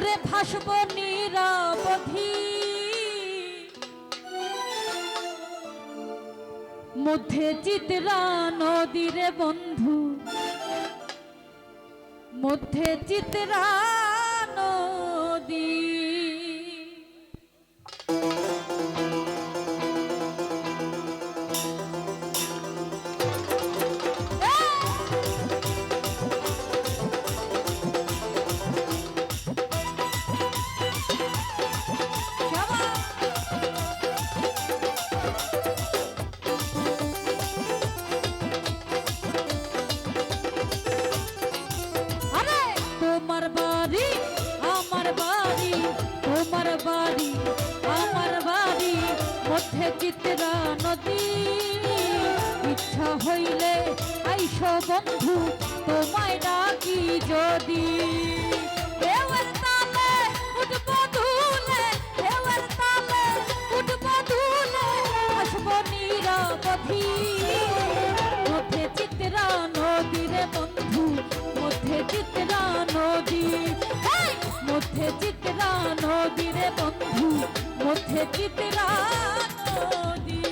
ওরে ভাসব নিরবধি মধ্যে চিত্রা নদীরে বন্ধু মধ্যে চিত্রা নদী তোমার বাড়ি আমার বাড়ি মধ্যে চিত্রা নদী ইচ্ছা হইলে আইসো বন্ধু তোমায় ডাকি যদি ঢেউয়ের তালে উঠবো ধুলে ঢেউয়ের তালে উঠবো ধুলে আসবো নিরবধি মধ্যে চিত্রা নদীরে বন্ধু মধ্যে চিত্রা নদী মধ্যে চিত্রা নদীরে বন্ধু মধ্যে চিত্রা নদী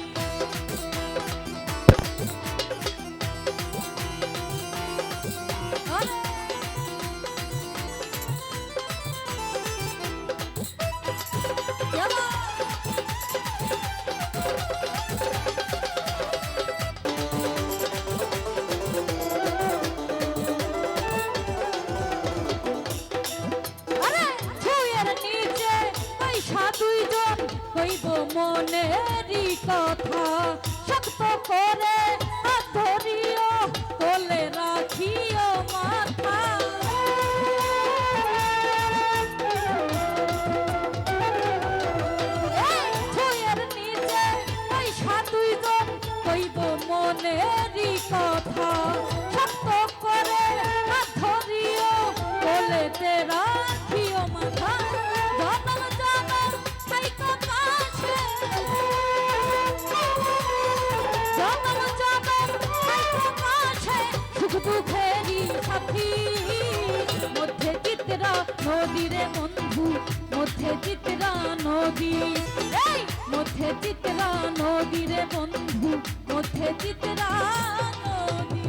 দুইজন কইব মনেরই কথা শক্ত করে হাত ধরিও কোলে রাখিও মাথা ছুঁয়ের নিচে পয়সা দুইজন কইব মনেরই কথা শক্ত করে হাত ধরিও কোলেতে রাখিও মাথা দুঃখেরই সাথী মধ্যে চিত্রা নদীরে বন্ধু মধ্যে চিত্রা নদী মধ্যে চিত্রা নদীরে বন্ধু মধ্যে চিত্রা নদী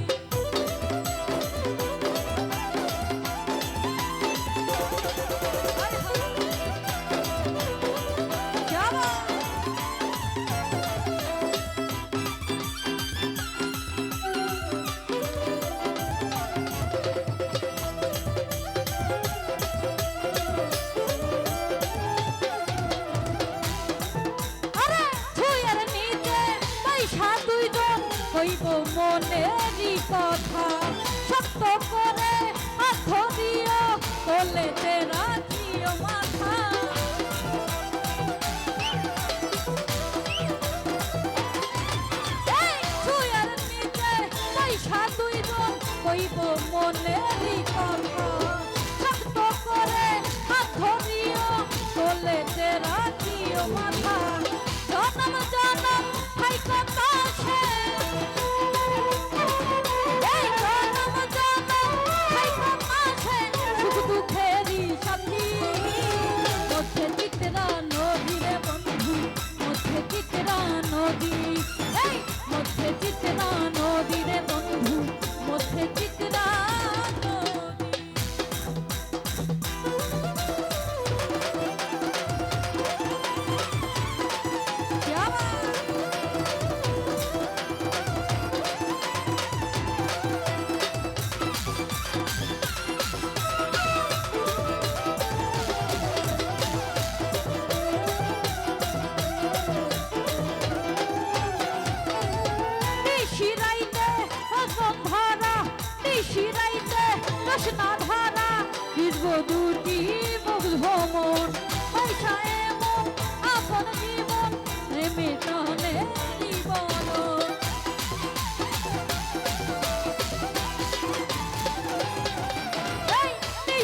কইব মনেরই কথা শক্ত করে হাত ধরিও কোলেতে রাখিও মাথা ছুঁয়ের নিচে পয়সা দুইজন কইব মনেরই কথা শক্ত করে হাত ধরিও কোলেতে রাখিও মাথা জনম জনম থাইকো পাশে নদী মধ্যে চিত্রা নদীরে বন্ধু মধ্যে চিত্রা শিরাইতে কৃষ্ণা ধারা বির্ব দুটি মুগ্ধ মন পয়সা এমন আপন জীবন প্রেমে টানে জীবন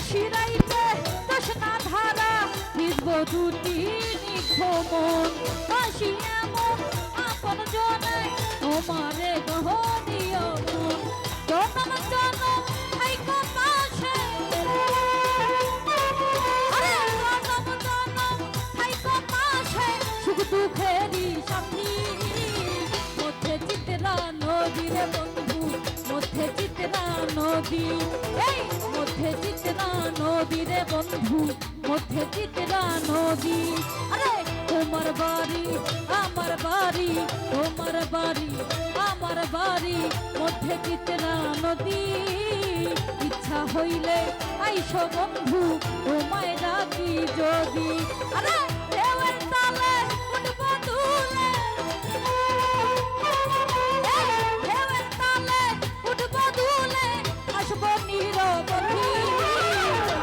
শিরাইতে কৃষ্ণা ধারা বির্ব দুটি নিগ্ধ মন পাশি এমন আপন জনে তোমারে গহনীয় মন জনম জনম থাইকো পাশে আরে নদী, এই মধ্যে চিত্রা নদী রে বন্ধু, মধ্যে চিত্রা নদী। আরে তোমার বাড়ি আমার বাড়ি, তোমার বাড়ি আমার বাড়ি, মধ্যে চিত্রা নদী। ইচ্ছা হইলে আইসো বন্ধু, তোমায় ডাকি যদি। আরে ঢেউয়ের তালে উঠবো দুলে, ঢেউয়ের তালে উঠবো দুলে, আসবো নিরবধি।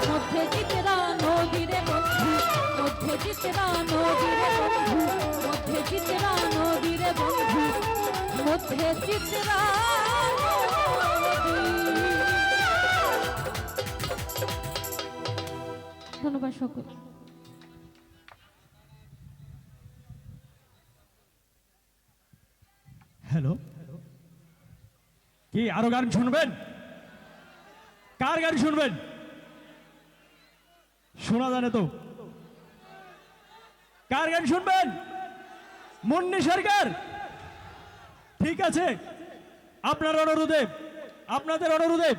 মধ্যে চিত্রা নদী রে বন্ধু, মধ্যে চিত্রা নদী রে বন্ধু, মধ্যে চিত্রা নদী রে বন্ধু, মধ্যে চিত্রা নদী। ধন্যবাদ সকল। হ্যালো, কি আরো গান শুনবেন? কার গান শুনবেন? শোনা জানে তো? কার গান শুনবেন? মুন্নি সরকার। ঠিক আছে, আপনার অনুরোধে, আপনাদের অনুরোধে